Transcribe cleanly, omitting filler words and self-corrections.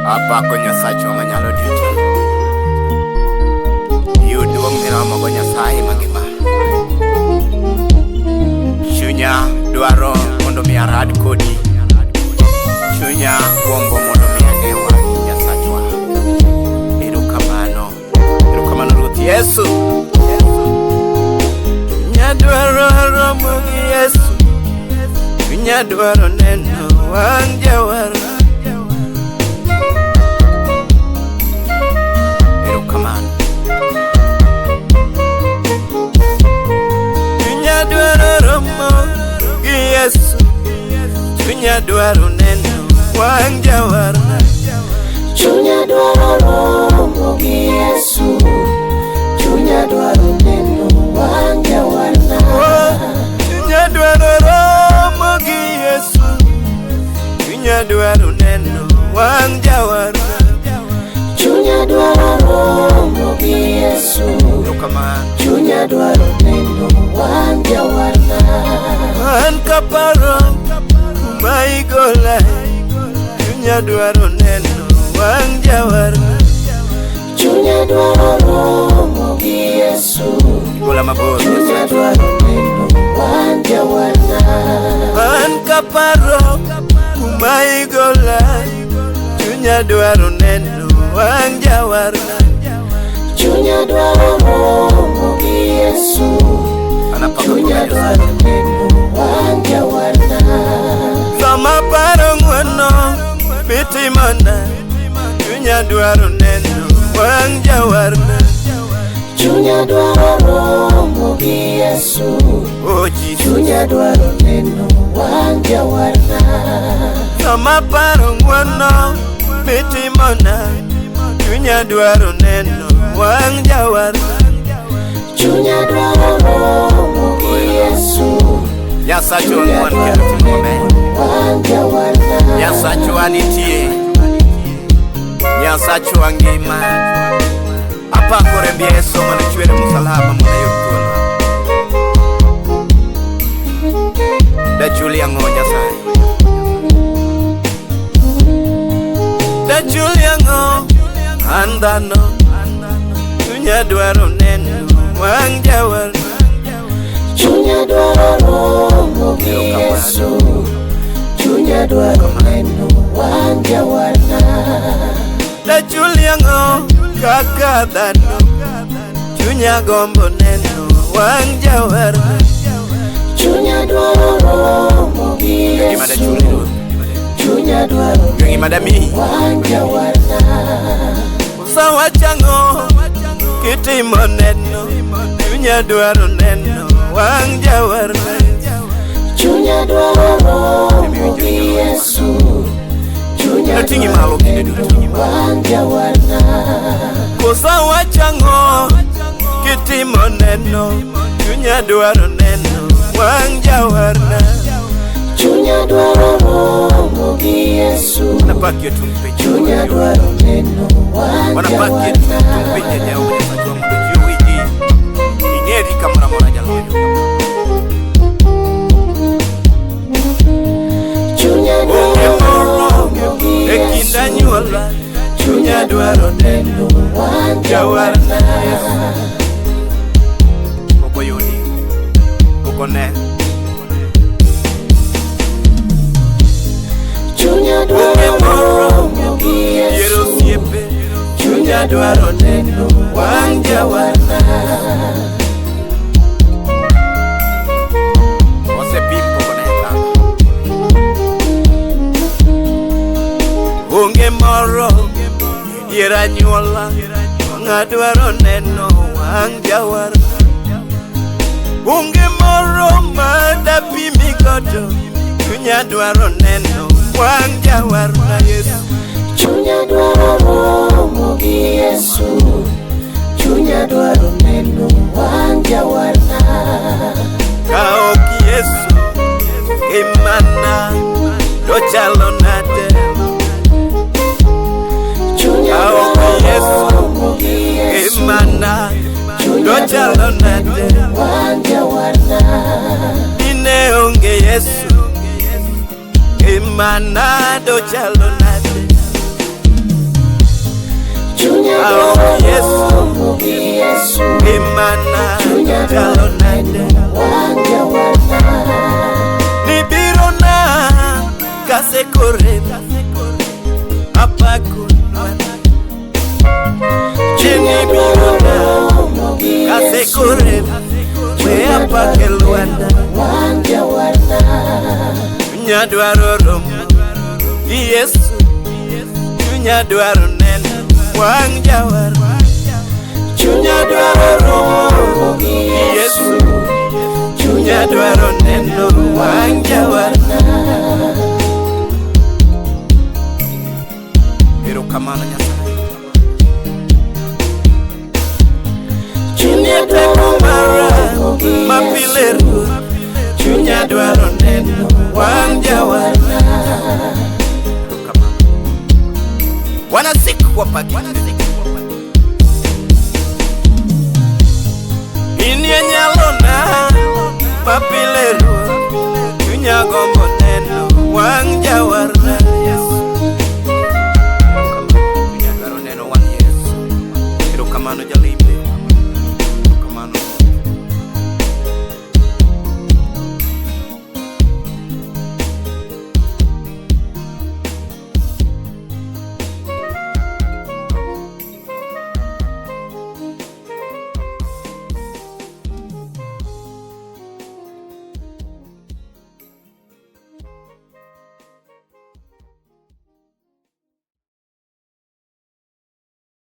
Apako Nyasacho manyalo duto. Yuduong miramo go Nyasaye mangima. Chunya dwaro mondo mi arad kodi. Chunya gombo mondo mi ane wangi Nyasachwa. Erokamano Ruoth Yesu. Chunya dwaro romo gi Yesu. Chunya dwaro neno wang Jawar. Erokamano. Chunya dwaro romo gi Yesu. Chunya dwaro neno wang Jawar. Chunya dwaro romo gi Yesu. Chunya dwaro neno wang Jawar. Chunya dwaro romo gi Yesu. Chunya dwaro neno wang Jawar. Chunya dwaro romo gi Yesu. Chunya dwaro neno wang Jawar. An kaparo kuma igola. Chunya dwaro neno wang Jawar. Chunya dwaro romo gi Yesu. Chunya dwaro neno wang Jawar. An kaparo kuma igola. Chunya dwaro neno wang Jawar. Chunya dwaro romo gi Yesu. Chunya dwaro neno wang Jawar. Sama paro ng'wono mitimona. Chunya dwaro neno wang Jawar. Chunya dwaro romo gi Yesu. Chunya dwaro neno wang Jawar. Sama paro ng'wono mitimona. Chunya dwaro neno wang Jawar. Chunya dwaro romo gi Yesu. Nyasacho ng'won kendo timo maber. Wang Jawar. Nyasacho anitie. Nyasacho angima. Apako rembi Yesu mane chwere msalaba mondo ayud thuolo. Dachuli ang'o Nyasaye. Dachuli ang'o an dhano. Chunya dwaro neno wang Jawar. Chunya dwaro romo gi Yesu. Chunya dwaro neno wang Jawar. Dachuli ang'o kaka dhano. Chunya gombo neno wang Jawar. Chunya dwaro romo gi Yesu. Chunya dwaro wang Jawar. Usawachang'o kitimo neno. Chunya dwaro neno wang Jawar. Chunya dwaro romo gi Yesu. Chunya dwaro neno wang Jawar. Usawachang'o kitimo neno. Chunya dwaro neno wang Jawar. Chunya dwaro romo gi Yesu. Chunya dwaro neno wang Jawar. Chunya dwaro romo gi Yesu. Chunya dwaro neno wang Jawar. Chunya dwaro romo gi Yesu. Chunya dwaro neno wang Jawar. Onge moro dier anyuola ng'adwaro neno wang Jawar. Onge moro madapimi godo. Chunya dwaro neno wang Jawar na Yesu. Chunya dwaro romo gi Yesu. Chunya dwaro neno wang Jawar. Ka ok Yesu imana to chalo nade. Chunya dwaro romo gi Yesu. Imana to chalo nade. Wang Jawar. Ine onge Yesu. Imana do chalo nade. Yesu gimana kalau nade wang jawarna nibirona kasih korem apa kunwan jeni birona kasih korem we apa keluanda wang jawarna nyadwaro romo Yesu nyadwaro neno wang jawar nyadwaro romo Yesu nyadwaro neno wang jawar pero kamana Nyasaye nyadwaro mara mapileru nyadwaro neno wang jawar wanasiku wapagi ini nyalona papileru nyagombo neno wang jawar